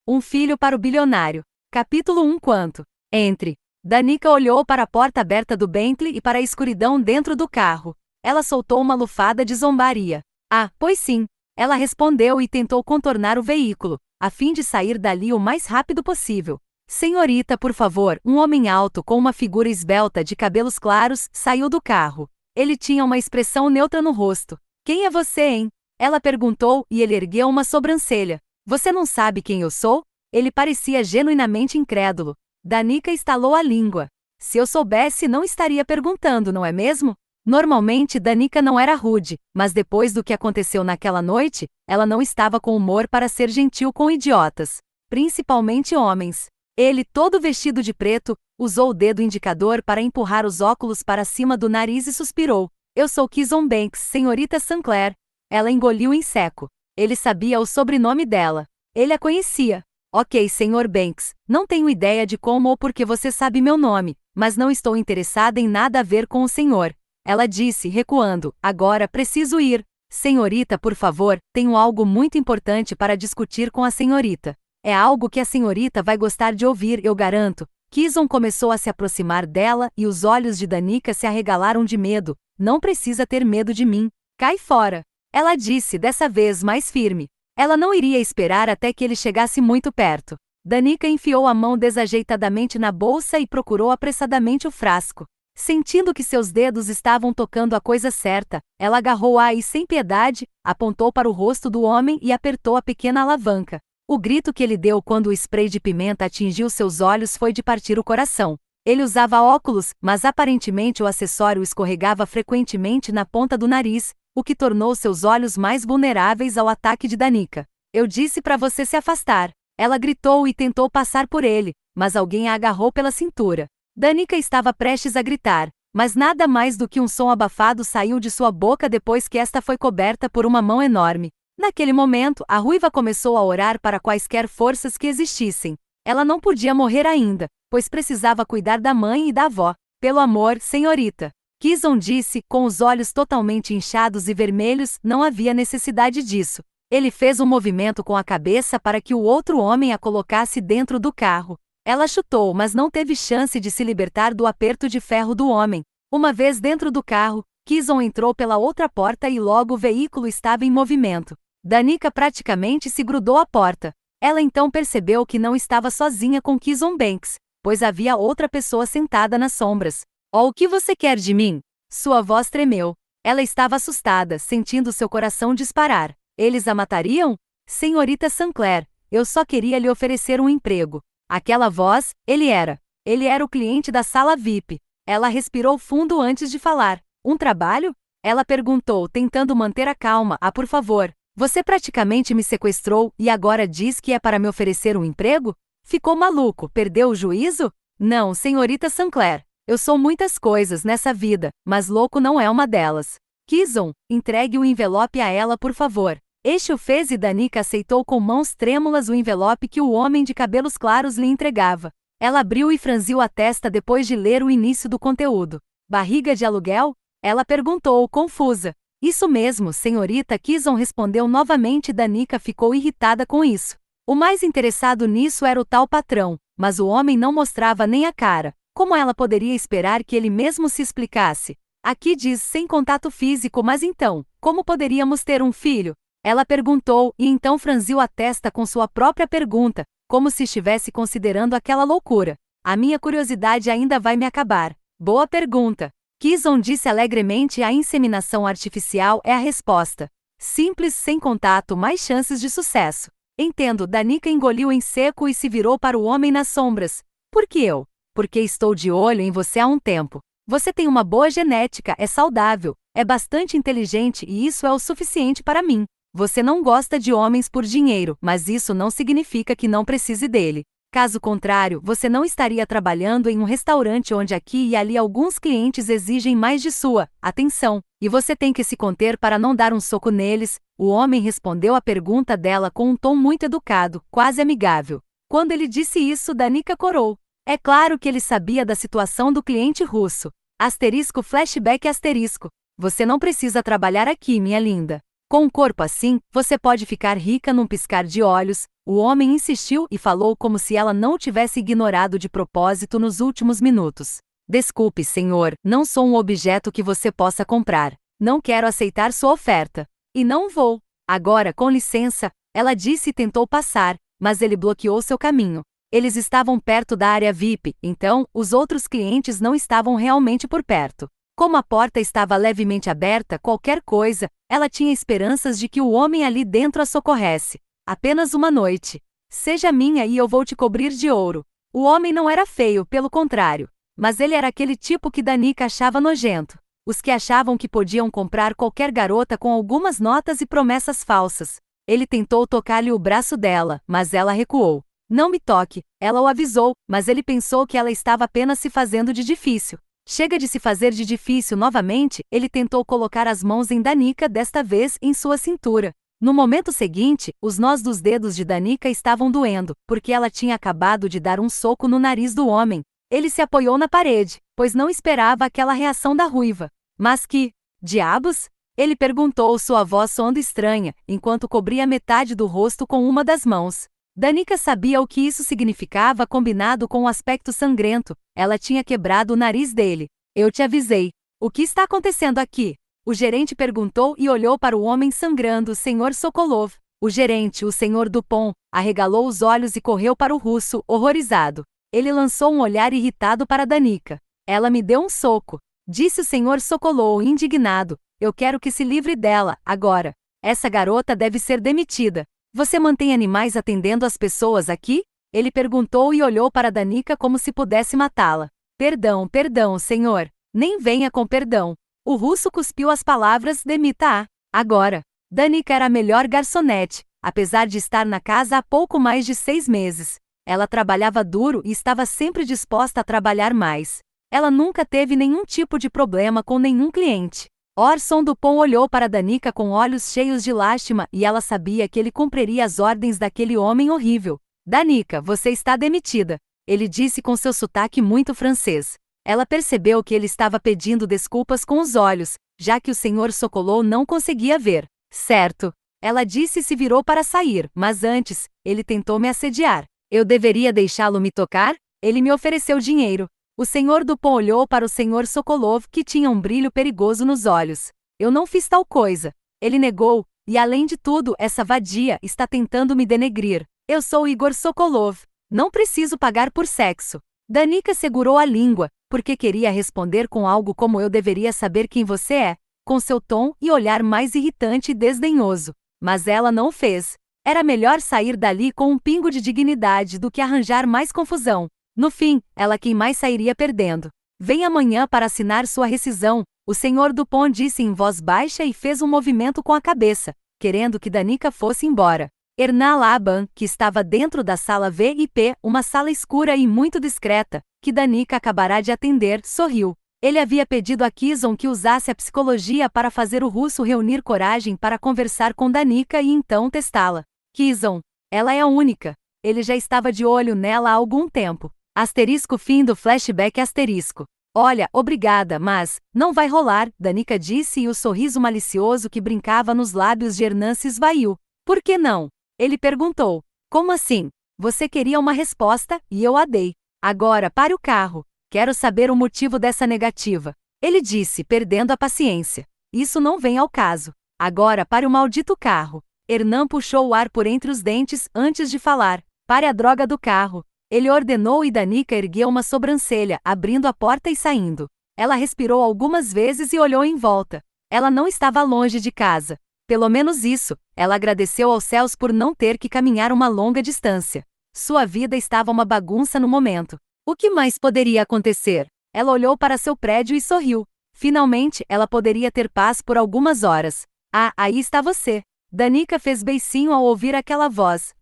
Um filho para o bilionário. Capítulo 1. Quanto? Entre. Danica olhou para a porta aberta do Bentley e para a escuridão dentro do carro. Ela soltou uma lufada de zombaria. Ah, pois sim. Ela respondeu e tentou contornar o veículo, a fim de sair dali o mais rápido possível. Senhorita, por favor. Um homem alto com uma figura esbelta de cabelos claros saiu do carro. Ele tinha uma expressão neutra no rosto. Quem é você, hein? Ela perguntou e ele ergueu uma sobrancelha. Você não sabe quem eu sou? Ele parecia genuinamente incrédulo. Danica estalou a língua. Se eu soubesse, não estaria perguntando, não é mesmo? Normalmente Danica não era rude, mas depois do que aconteceu naquela noite, ela não estava com humor para ser gentil com idiotas, principalmente homens. Ele, todo vestido de preto, usou o dedo indicador para empurrar os óculos para cima do nariz e suspirou. Eu sou Kizon Banks, senhorita Sinclair. Ela engoliu em seco. Ele sabia o sobrenome dela. Ele a conhecia. Ok, Sr. Banks, não tenho ideia de como ou por que você sabe meu nome, mas não estou interessada em nada a ver com o senhor. Ela disse, recuando. Agora preciso ir. Senhorita, por favor, tenho algo muito importante para discutir com a senhorita. É algo que a senhorita vai gostar de ouvir, eu garanto. Kizon começou a se aproximar dela e os olhos de Danica se arregalaram de medo. Não precisa ter medo de mim. Cai fora. Ela disse dessa vez mais firme. Ela não iria esperar até que ele chegasse muito perto. Danica enfiou a mão desajeitadamente na bolsa e procurou apressadamente o frasco. Sentindo que seus dedos estavam tocando a coisa certa, ela agarrou-a e sem piedade, apontou para o rosto do homem e apertou a pequena alavanca. O grito que ele deu quando o spray de pimenta atingiu seus olhos foi de partir o coração. Ele usava óculos, mas aparentemente o acessório escorregava frequentemente na ponta do nariz, o que tornou seus olhos mais vulneráveis ao ataque de Danica. Eu disse para você se afastar. Ela gritou e tentou passar por ele, mas alguém a agarrou pela cintura. Danica estava prestes a gritar, mas nada mais do que um som abafado saiu de sua boca depois que esta foi coberta por uma mão enorme. Naquele momento, a ruiva começou a orar para quaisquer forças que existissem. Ela não podia morrer ainda, pois precisava cuidar da mãe e da avó. Pelo amor, senhorita. Kizon disse, com os olhos totalmente inchados e vermelhos, não havia necessidade disso. Ele fez um movimento com a cabeça para que o outro homem a colocasse dentro do carro. Ela chutou, mas não teve chance de se libertar do aperto de ferro do homem. Uma vez dentro do carro, Kizon entrou pela outra porta e logo o veículo estava em movimento. Danica praticamente se grudou à porta. Ela então percebeu que não estava sozinha com Kizon Banks, pois havia outra pessoa sentada nas sombras. Oh, o que você quer de mim? Sua voz tremeu. Ela estava assustada, sentindo seu coração disparar. Eles a matariam? Senhorita Sinclair, eu só queria lhe oferecer um emprego. Aquela voz, ele era o cliente da sala VIP. Ela respirou fundo antes de falar. Um trabalho? Ela perguntou, tentando manter a calma. Ah, por favor. Você praticamente me sequestrou e agora diz que é para me oferecer um emprego? Ficou maluco, perdeu o juízo? Não, senhorita Sinclair. Eu sou muitas coisas nessa vida, mas louco não é uma delas. Kizon, entregue o envelope a ela, por favor. Este o fez e Danica aceitou com mãos trêmulas o envelope que o homem de cabelos claros lhe entregava. Ela abriu e franziu a testa depois de ler o início do conteúdo. Barriga de aluguel? Ela perguntou, confusa. Isso mesmo, senhorita. Kizon respondeu novamente e Danica ficou irritada com isso. O mais interessado nisso era o tal patrão, mas o homem não mostrava nem a cara. Como ela poderia esperar que ele mesmo se explicasse? Aqui diz sem contato físico, mas então, como poderíamos ter um filho? Ela perguntou, e então franziu a testa com sua própria pergunta, como se estivesse considerando aquela loucura. A minha curiosidade ainda vai me acabar. Boa pergunta. Kizon disse alegremente, a inseminação artificial é a resposta. Simples, sem contato, mais chances de sucesso. Entendo. Danica engoliu em seco e se virou para o homem nas sombras. Por que eu? Porque estou de olho em você há um tempo. Você tem uma boa genética, é saudável, é bastante inteligente e isso é o suficiente para mim. Você não gosta de homens por dinheiro, mas isso não significa que não precise dele. Caso contrário, você não estaria trabalhando em um restaurante onde aqui e ali alguns clientes exigem mais de sua atenção, e você tem que se conter para não dar um soco neles. O homem respondeu à pergunta dela com um tom muito educado, quase amigável. Quando ele disse isso, Danica corou. É claro que ele sabia da situação do cliente russo. Asterisco flashback asterisco. Você não precisa trabalhar aqui, minha linda. Com um corpo assim, você pode ficar rica num piscar de olhos. O homem insistiu e falou como se ela não o tivesse ignorado de propósito nos últimos minutos. Desculpe, senhor, não sou um objeto que você possa comprar. Não quero aceitar sua oferta. E não vou. Agora, com licença, ela disse e tentou passar, mas ele bloqueou seu caminho. Eles estavam perto da área VIP, então, os outros clientes não estavam realmente por perto. Como a porta estava levemente aberta, qualquer coisa, ela tinha esperanças de que o homem ali dentro a socorresse. Apenas uma noite. Seja minha e eu vou te cobrir de ouro. O homem não era feio, pelo contrário. Mas ele era aquele tipo que Danica achava nojento. Os que achavam que podiam comprar qualquer garota com algumas notas e promessas falsas. Ele tentou tocar-lhe o braço dela, mas ela recuou. Não me toque, ela o avisou, mas ele pensou que ela estava apenas se fazendo de difícil. Chega de se fazer de difícil novamente, ele tentou colocar as mãos em Danica, desta vez em sua cintura. No momento seguinte, os nós dos dedos de Danica estavam doendo, porque ela tinha acabado de dar um soco no nariz do homem. Ele se apoiou na parede, pois não esperava aquela reação da ruiva. Mas que diabos? Ele perguntou, sua voz soando estranha, enquanto cobria metade do rosto com uma das mãos. Danica sabia o que isso significava combinado com o aspecto sangrento. Ela tinha quebrado o nariz dele. Eu te avisei. O que está acontecendo aqui? O gerente perguntou e olhou para o homem sangrando, o Sr. Sokolov. O gerente, o Sr. Dupont, arregalou os olhos e correu para o russo, horrorizado. Ele lançou um olhar irritado para Danica. Ela me deu um soco, disse o Sr. Sokolov, indignado. Eu quero que se livre dela, agora. Essa garota deve ser demitida. Você mantém animais atendendo as pessoas aqui? Ele perguntou e olhou para Danica como se pudesse matá-la. Perdão, perdão, senhor. Nem venha com perdão. O russo cuspiu as palavras, demita-a. Agora. Danica era a melhor garçonete, apesar de estar na casa há pouco mais de 6 meses. Ela trabalhava duro e estava sempre disposta a trabalhar mais. Ela nunca teve nenhum tipo de problema com nenhum cliente. Orson Dupont olhou para Danica com olhos cheios de lástima e ela sabia que ele cumpriria as ordens daquele homem horrível. Danica, você está demitida, ele disse com seu sotaque muito francês. Ela percebeu que ele estava pedindo desculpas com os olhos, já que o Sr. Sokolov não conseguia ver. Certo. Ela disse e se virou para sair, mas antes, ele tentou me assediar. Eu deveria deixá-lo me tocar? Ele me ofereceu dinheiro. O Sr. Dupont olhou para o Sr. Sokolov, que tinha um brilho perigoso nos olhos. Eu não fiz tal coisa. Ele negou, e além de tudo, essa vadia está tentando me denegrir. Eu sou Igor Sokolov. Não preciso pagar por sexo. Danica segurou a língua, porque queria responder com algo como eu deveria saber quem você é, com seu tom e olhar mais irritante e desdenhoso. Mas ela não fez. Era melhor sair dali com um pingo de dignidade do que arranjar mais confusão. No fim, ela quem mais sairia perdendo. Vem amanhã para assinar sua rescisão, o Sr. Dupont disse em voz baixa e fez um movimento com a cabeça, querendo que Danica fosse embora. Hernan Laban, que estava dentro da sala VIP, uma sala escura e muito discreta, que Danica acabará de atender, sorriu. Ele havia pedido a Kison que usasse a psicologia para fazer o russo reunir coragem para conversar com Danica e então testá-la. Kison, ela é a única. Ele já estava de olho nela há algum tempo. Asterisco fim do flashback asterisco. Olha, obrigada, mas não vai rolar, Danica disse e o sorriso malicioso que brincava nos lábios de Hernan se esvaiu. Por que não? Ele perguntou. Como assim? Você queria uma resposta, e eu a dei. Agora pare o carro. Quero saber o motivo dessa negativa. Ele disse, perdendo a paciência. Isso não vem ao caso. Agora pare o maldito carro. Hernan puxou o ar por entre os dentes antes de falar. Pare a droga do carro. Ele ordenou e Danica ergueu uma sobrancelha, abrindo a porta e saindo. Ela respirou algumas vezes e olhou em volta. Ela não estava longe de casa. Pelo menos isso, ela agradeceu aos céus por não ter que caminhar uma longa distância. Sua vida estava uma bagunça no momento. O que mais poderia acontecer? Ela olhou para seu prédio e sorriu. Finalmente, ela poderia ter paz por algumas horas. Ah, aí está você. Danica fez beicinho ao ouvir aquela voz.